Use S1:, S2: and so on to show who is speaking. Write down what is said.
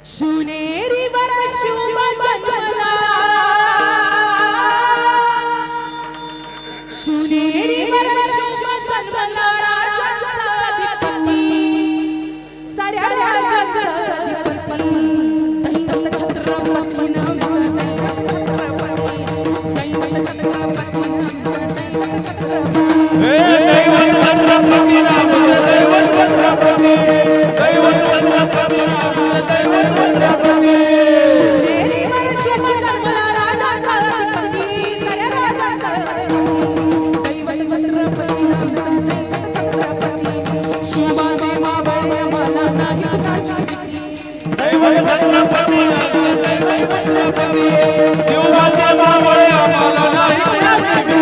S1: शिवनेरीवर शुभ जन्मला, शिवनेरीवर शुभ जन्मला राजाचा अधिपती, साऱ्या राजाचा अधिपती दैवत छत्रपती नामचा दैवत छत्रपती
S2: शिवबाचे मावळे आम्हाला नाही